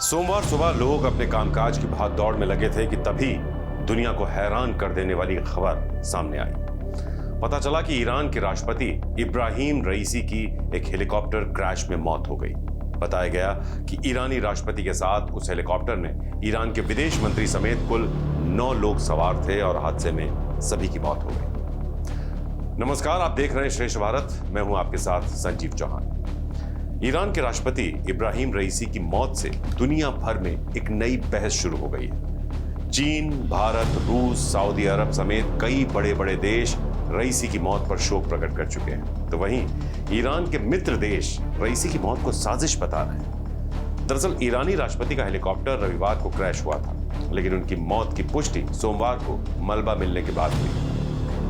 सोमवार सुबह लोग अपने कामकाज की भाग दौड़ में लगे थे कि तभी दुनिया को हैरान कर देने वाली खबर सामने आई। पता चला कि ईरान के राष्ट्रपति इब्राहिम रईसी की एक हेलीकॉप्टर क्रैश में मौत हो गई। बताया गया कि ईरानी राष्ट्रपति के साथ उस हेलीकॉप्टर में ईरान के विदेश मंत्री समेत कुल 9 लोग सवार थे और हादसे में सभी की मौत हो गई। नमस्कार, आप देख रहे हैं श्रेष्ठ भारत। मैं हूं आपके साथ संजीव चौहान। ईरान के राष्ट्रपति इब्राहिम रईसी की मौत से दुनिया भर में एक नई बहस शुरू हो गई है। चीन, भारत, रूस, सऊदी अरब समेत कई बड़े बड़े देश रईसी की मौत पर शोक प्रकट कर चुके हैं, तो वहीं ईरान के मित्र देश रईसी की मौत को साजिश बता रहे हैं। दरअसल ईरानी राष्ट्रपति का हेलीकॉप्टर रविवार को क्रैश हुआ था, लेकिन उनकी मौत की पुष्टि सोमवार को मलबा मिलने के बाद हुई।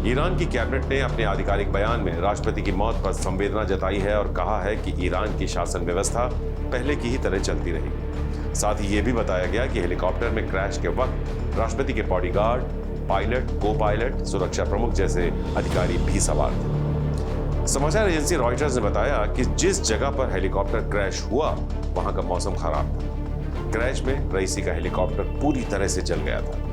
ईरान की कैबिनेट ने अपने आधिकारिक बयान में राष्ट्रपति की मौत पर संवेदना जताई है और कहा है कि ईरान की शासन व्यवस्था पहले की ही तरह चलती रहेगी। साथ ही यह भी बताया गया कि हेलीकॉप्टर में क्रैश के वक्त राष्ट्रपति के बॉडीगार्ड, पायलट, को पायलट, सुरक्षा प्रमुख जैसे अधिकारी भी सवार थे। समाचार एजेंसी रॉयटर्स ने बताया कि जिस जगह पर हेलीकॉप्टर क्रैश हुआ वहां का मौसम खराब था। क्रैश में रईसी का हेलीकॉप्टर पूरी तरह से जल गया था।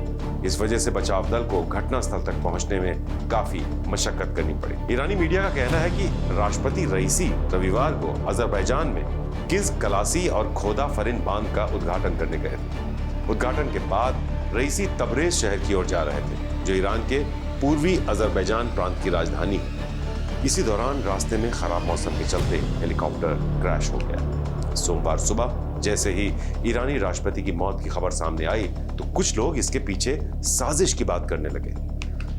इस वजह से बचाव दल को घटनास्थल तक पहुंचने में काफी मशक्कत करनी पड़ी। ईरानी मीडिया का कहना है कि राष्ट्रपति रईसी रविवार को अजरबैजान में किज कलासी और खोदा फरिन बांध का उद्घाटन करने गए थे। उद्घाटन के बाद रईसी तबरेज शहर की ओर जा रहे थे, जो ईरान के पूर्वी अजरबैजान प्रांत की राजधानी है। इसी दौरान रास्ते में खराब मौसम के चलते हेलीकॉप्टर क्रैश हो गया। सोमवार सुबह जैसे ही ईरानी राष्ट्रपति की मौत की खबर सामने आई तो कुछ लोग इसके पीछे साजिश की बात करने लगे।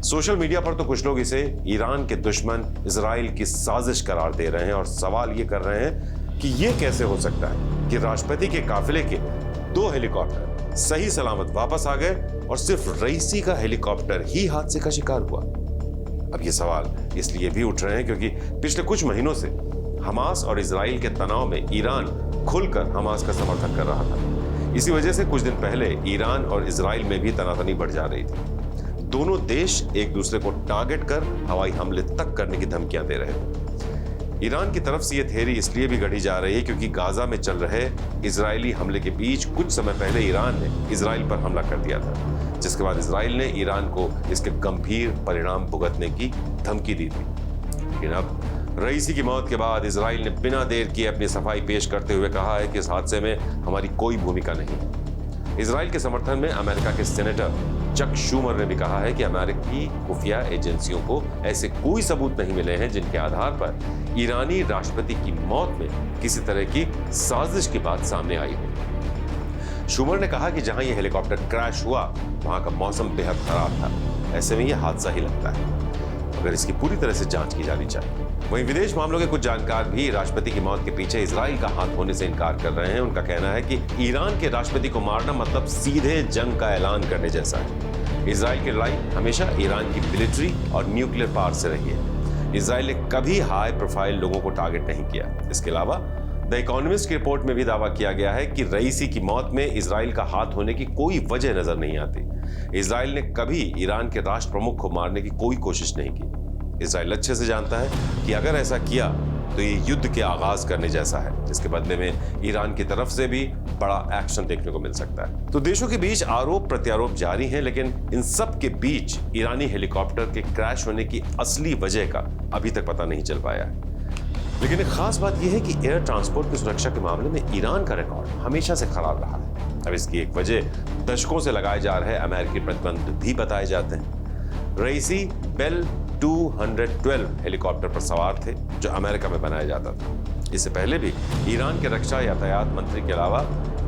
सोशल मीडिया पर तो कुछ लोग इसे ईरान के दुश्मन इजराइल की साजिश करार दे रहे हैं और सवाल ये कर रहे हैं कि ये कैसे हो सकता है कि राष्ट्रपति के काफिले के 2 हेलीकॉप्टर सही सलामत वापस आ गए और सिर्फ रईसी का हेलीकॉप्टर ही हादसे का शिकार हुआ। अब ये सवाल इसलिए भी उठ रहे हैं क्योंकि पिछले कुछ महीनों से हमास और इजराइल के तनाव में ईरान खुलकर हमास का समर्थन कर रहा था। इसी वजह से कुछ दिन पहले ईरान और इजराइल में भी तनातनी बढ़ जा रही थी। दोनों देश एक दूसरे को टारगेट कर हवाई हमले तक करने की धमकियां दे रहे थे। ईरान की तरफ से यह थ्योरी इसलिए भी गढ़ी जा रही है क्योंकि गाजा में चल रहे इजरायली हमले के बीच कुछ समय पहले ईरान ने इजराइल पर हमला कर दिया था, जिसके बाद इजराइल ने ईरान को इसके गंभीर परिणाम भुगतने की धमकी दी थी। लेकिन अब रईसी की मौत के बाद इजराइल ने बिना देर किए अपनी सफाई पेश करते हुए कहा है कि इस हादसे में हमारी कोई भूमिका नहीं है। इजराइल के समर्थन में अमेरिका के सेनेटर चक शूमर ने भी कहा है कि अमेरिकी खुफिया एजेंसियों को ऐसे कोई सबूत नहीं मिले हैं जिनके आधार पर ईरानी राष्ट्रपति की मौत में किसी तरह की साजिश की बात सामने आई हो। शूमर ने कहा कि जहां यह हेलीकॉप्टर क्रैश हुआ वहां का मौसम बेहद खराब था। ऐसे में यह हादसा ही लगता है, मगर इसकी पूरी तरह से जांच की जानी चाहिए। वहीं विदेश मामलों के कुछ जानकार भी राष्ट्रपति की मौत के पीछे इजराइल का हाथ होने से इनकार कर रहे हैं। उनका कहना है कि ईरान के राष्ट्रपति को मारना मतलब सीधे जंग का ऐलान करने जैसा है। इजराइल की लड़ाई हमेशा ईरान की मिलिट्री और न्यूक्लियर पावर से रही है। इजराइल ने कभी हाई प्रोफाइल लोगों को टारगेट नहीं किया। इसके अलावा द इकोनॉमिस्ट की रिपोर्ट में भी दावा किया गया है कि रईसी की मौत में इजराइल का हाथ होने की कोई वजह नजर नहीं आती। इजराइल ने कभी ईरान के राष्ट्र प्रमुख को मारने की कोई कोशिश नहीं की। इजराइल अच्छे से जानता है कि अगर ऐसा किया तो ये युद्ध के आगाज करने जैसा है, जिसके बदले में ईरान की तरफ से भी बड़ा एक्शन देखने को मिल सकता है। तो देशों के बीच आरोप प्रत्यारोप जारी हैं, लेकिन इन सब के बीच ईरानी हेलीकॉप्टर के क्रैश होने की असली वजह का अभी तक पता नहीं चल पाया है। लेकिन एक खास बात यह है कि एयर ट्रांसपोर्ट की सुरक्षा के मामले में ईरान का रिकॉर्ड हमेशा से खराब रहा है। अब इसकी एक वजह दशकों से लगाए जा रहे अमेरिकी प्रतिबंध भी बताए जाते हैं। रईसी बेल 212 हेलीकॉप्टर पर सवार थे, जो अमेरिका में बनाया जाता था। इससे पहले भी ईरान के रक्षा यातायात मंत्री के अलावा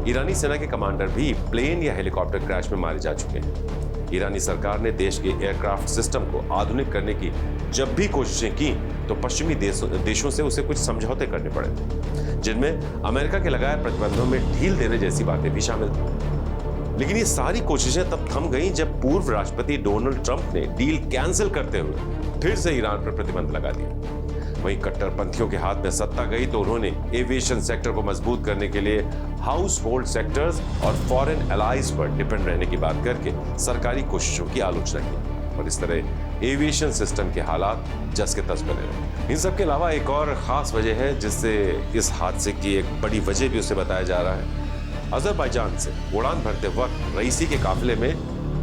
ईरानी सेना के कमांडर भी प्लेन या हेलीकॉप्टर क्रैश में मारे जा चुके हैं। ईरानी सरकार ने देश के एयरक्राफ्ट सिस्टम को आधुनिक करने की जब भी कोशिशें की तो पश्चिमी देशों से उसे कुछ समझौते करने पड़े थे, जिनमें अमेरिका के लगाए प्रतिबंधों में ढील देने जैसी बातें भी शामिल थी। लेकिन ये सारी कोशिशें तब थम गईं जब पूर्व राष्ट्रपति डोनाल्ड ट्रंप ने डील कैंसिल करते हुए फिर से ईरान पर प्रतिबंध लगा दिए। वहीं कट्टरपंथियों के हाथ में सत्ता गई तो उन्होंने एविएशन सेक्टर को मजबूत करने के लिए हाउस होल्ड सेक्टर्स और फॉरेन एलाइज पर डिपेंड रहने की बात करके सरकारी कोशिशों की आलोचना की और इस तरह एविएशन सिस्टम के हालात जस के तस बने रहे। इन सब के अलावा एक और खास वजह है जिससे इस हादसे की एक बड़ी वजह भी उसे बताया जा रहा है। अजरबैजान से उड़ान भरते वक्त रईसी के काफिले में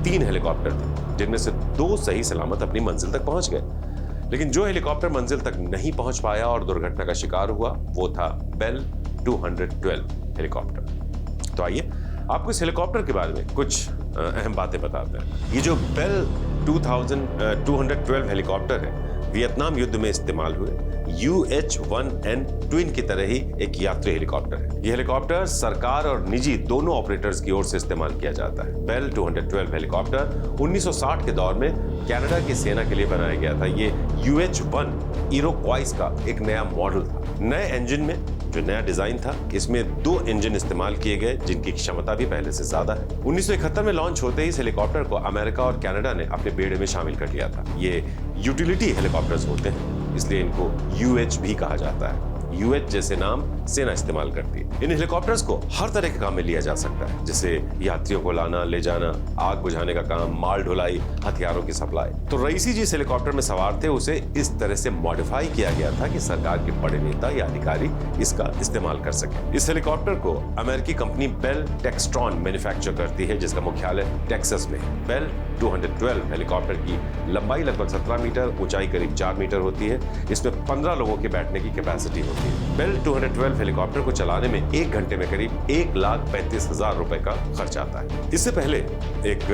3 हेलीकॉप्टर थे, जिनमें से 2 सही सलामत अपनी मंजिल तक पहुंच गए। लेकिन जो हेलीकॉप्टर मंजिल तक नहीं पहुंच पाया और दुर्घटना का शिकार हुआ वो था बेल 212 हेलीकॉप्टर। तो आइए आपको इस हेलीकॉप्टर के बारे में कुछ अहम बातें बताते हैं। ये जो बेल 212 हेलीकॉप्टर है, वियतनाम युद्ध में इस्तेमाल हुए UH-1N ट्विन की तरह ही एक यात्री हेलीकॉप्टर है। यह हेलीकॉप्टर सरकार और निजी दोनों ऑपरेटर्स की ओर से इस्तेमाल किया जाता है। बेल 212 हेलीकॉप्टर 1960 के दौर में कनाडा की सेना के लिए बनाया गया था। ये UH-1 इरोक्वाइस का एक नया मॉडल था। नए इंजन में जो नया डिजाइन था, इसमें 2 इंजन इस्तेमाल किए गए जिनकी क्षमता भी पहले से ज्यादा है। 1971 में लॉन्च होते ही इस हेलीकॉप्टर को अमेरिका और कनाडा ने अपने बेड़े में शामिल कर लिया था। ये यूटिलिटी हेलीकॉप्टर्स होते हैं, इसलिए इनको UH भी कहा जाता है। UH जैसे नाम सेना इस्तेमाल करती है। इन हेलीकॉप्टर्स को हर तरह के काम में लिया जा सकता है, जैसे यात्रियों को लाना ले जाना, आग बुझाने का काम, माल ढुलाई, हथियारों की सप्लाई। तो रईसी जिस हेलीकॉप्टर में सवार थे उसे इस तरह से मॉडिफाई किया गया था कि सरकार के बड़े नेता या अधिकारी इसका इस्तेमाल कर सके। इस हेलीकॉप्टर को अमेरिकी कंपनी बेल टेक्सट्रॉन मैन्युफैक्चर करती है, जिसका मुख्यालय टेक्सास में है। बेल 212 हेलीकॉप्टर की लंबाई लगभग 17 मीटर, ऊंचाई करीब 4 मीटर होती है। इसमें 15 लोगों के बैठने की कैपेसिटी होती है। बेल 212 हेलीकॉप्टर को चलाने में 1 घंटे में करीब 1,35,000 रुपए का खर्च आता है। इससे पहले एक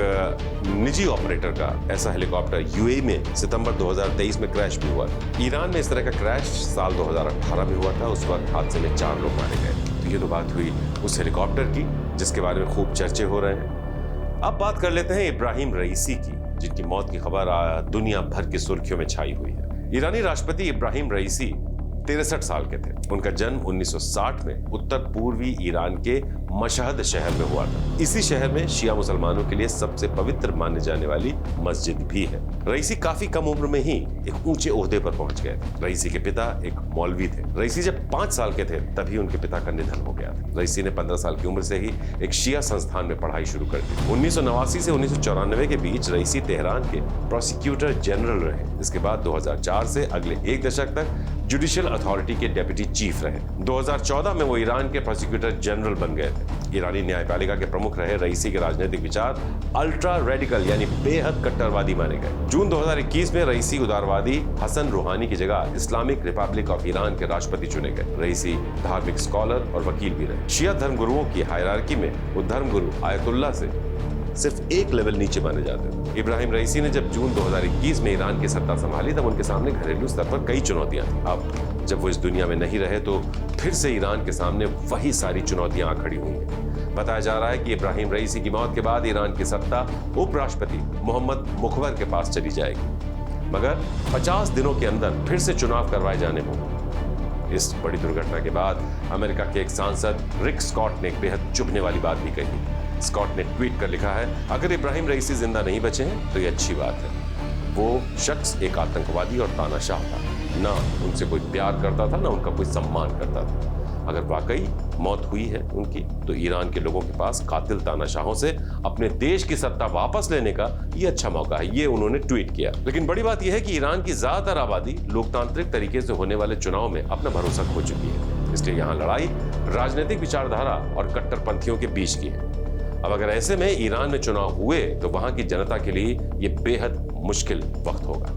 निजी ऑपरेटर का ऐसा हेलीकॉप्टर UAE में सितंबर 2023 में क्रैश भी हुआ। ईरान में इस तरह का क्रैश साल 2018 में हुआ था। उस वक्त हादसे में 4 लोग मारे गए। तो ये तो बात हुई उस हेलीकॉप्टर की जिसके बारे में खूब चर्चे हो रहे हैं। अब बात कर लेते हैं इब्राहिम रईसी की, जिनकी मौत की खबर दुनिया भर की सुर्खियों में छाई हुई है। ईरानी राष्ट्रपति इब्राहिम रईसी 63 साल के थे। उनका जन्म 1960 में उत्तर पूर्वी ईरान के मशहद शहर में हुआ था। इसी शहर में शिया मुसलमानों के लिए सबसे पवित्र माने जाने वाली मस्जिद भी है। रईसी काफी कम उम्र में ही एक ऊंचे ओहदे पर पहुंच गए थे। रईसी के पिता एक मौलवी थे। रईसी जब 5 साल के थे तभी उनके पिता का निधन हो गया था। रईसी ने 15 साल की उम्र से ही एक शिया संस्थान में पढ़ाई शुरू कर दी। 1989 से 1994 के बीच रईसी तेहरान के प्रोसिक्यूटर जनरल रहे। इसके बाद 2004 से अगले 1 दशक तक जुडिशियल अथॉरिटी के डेप्यूटी चीफ रहे। 2014 में वो ईरान के प्रोसिक्यूटर जनरल बन गए थे। ईरानी न्यायपालिका के प्रमुख रहे रईसी के राजनीतिक विचार अल्ट्रा रेडिकल यानी बेहद कट्टरवादी माने गए। जून 2021 में रईसी उदारवादी हसन रूहानी की जगह इस्लामिक रिपब्लिक ऑफ ईरान के राष्ट्रपति चुने गए। रईसी धार्मिक स्कॉलर और वकील भी रहे। शिया धर्मगुरुओं की हायरार्की में वो धर्मगुरु आयतुल्लाह से सिर्फ 1 लेवल नीचे माने जाते थे। इब्राहिम रईसी ने जब जून 2021 में ईरान की सत्ता संभाली तब उनके सामने घरेलू स्तर पर कई चुनौतियां थी। अब जब वो इस दुनिया में नहीं रहे तो फिर से ईरान के सामने वही सारी चुनौतियां आ खड़ी हुई हैं। बताया जा रहा है कि इब्राहिम रईसी की मौत के बाद ईरान की सत्ता उपराष्ट्रपति मोहम्मद मुखबर के पास चली जाएगी, मगर 50 दिनों के अंदर फिर से चुनाव करवाए जाने होंगे। इस बड़ी दुर्घटना के बाद अमेरिका के एक सांसद रिक स्कॉट ने एक बेहद चुभने वाली बात भी कही। स्कॉट ने ट्वीट कर लिखा है, अगर इब्राहिम रईसी जिंदा नहीं बचे हैं तो ये अच्छी बात है। वो शख्स एक आतंकवादी और तानाशाह था। ना उनसे कोई प्यार करता था, ना उनका कोई सम्मान करता था। अगर वाकई मौत हुई है उनकी, तो ईरान के लोगों के पास कातिल तानाशाहों से अपने देश की सत्ता वापस लेने का ये अच्छा मौका है, ये उन्होंने ट्वीट किया। लेकिन बड़ी बात यह है कि ईरान की ज्यादातर आबादी लोकतांत्रिक तरीके से होने वाले चुनाव में अपना भरोसा खो चुकी है। इसलिए यहाँ लड़ाई राजनीतिक विचारधारा और कट्टरपंथियों के बीच की है। अब अगर ऐसे में ईरान में चुनाव हुए तो वहां की जनता के लिए यह बेहद मुश्किल वक्त होगा।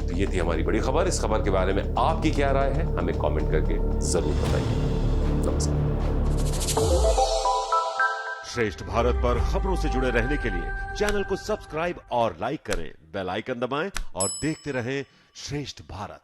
तो ये थी हमारी बड़ी खबर। इस खबर के बारे में आपकी क्या राय है, हमें कमेंट करके जरूर बताइए। नमस्कार। श्रेष्ठ भारत पर खबरों से जुड़े रहने के लिए चैनल को सब्सक्राइब और लाइक करें, बेल आइकन दबाएं और देखते रहें श्रेष्ठ भारत।